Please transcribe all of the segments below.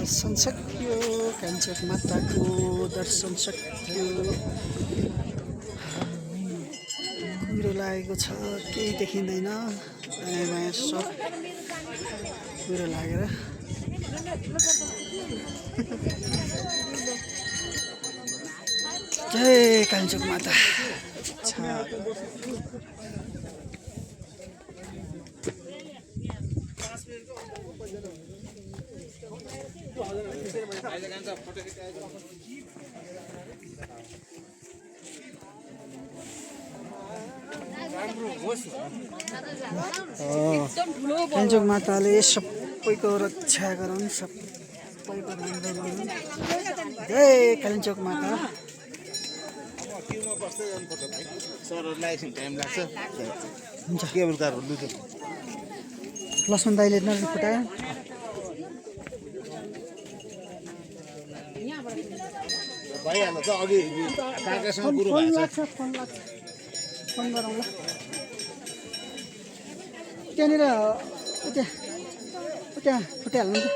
दर्शन सक्यो कान्छक माताको दर्शन सक्यो कुहिरो लागेको छ केही देखिँदैन दायाँ बायाँ सब कुहिरो लागेर जय कान्छक माता कान्छक माताले सबैको रक्षा गरून् सबैको राम्रो गरून् जय कान्छक माता लसुन दाइले नजिक फुटायो फोन गरौँ ल त्यहाँनिर त्यहाँ फुटाइहाल्नु त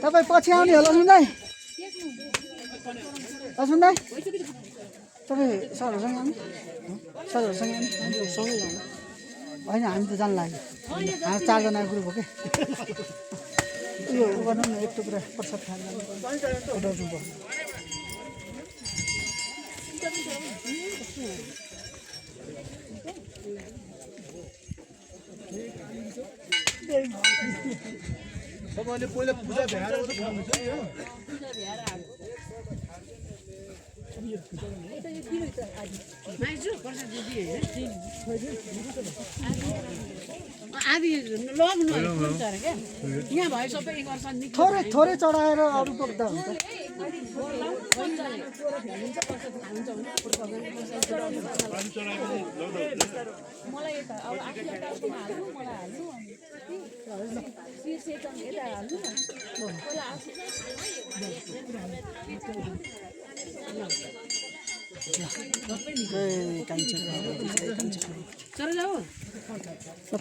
तपाईँ पछि आउने होला लसुन दाइ तपाईँ सरहरूसँग आउनु सरहरूसँग आउनु सँगै जानु होइन हामी त जानु लाग्यो हामी 4 जना ग्रुप हो कि उयो गर्नु न एक टुक्रा प्रसाद खानु उठाउँछु पर्छ सबैले पहिला पूजा भ्याएर खानुहुन्छ नि हो थोरै थोरै चढाएर अरू बोक्दा हुन्छ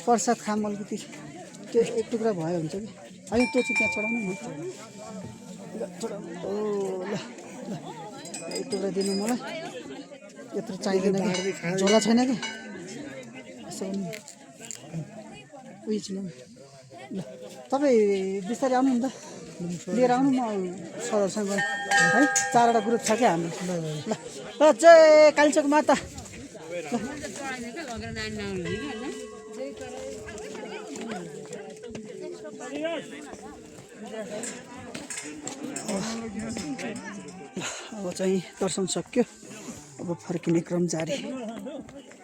प्रसाद खाम अलिकति त्यो एक टुक्रा भयो हुन्छ कि होइन त्यो चाहिँ त्यहाँ चढाउनु न ओ ल ल एक टुक्रा दिनु मलाई यत्रो चाहिँदैन झोला छैन कि यसो उयो छैन ल तपाईँ बिस्तारै आउनु नि त लिएर आउनु म सरहरूसँग है 4वटा ग्रुप छ क्या हाम्रो ल ल जय कान्छक माता अब चाहिँ दर्शन सक्यो अब फर्किने क्रम जारी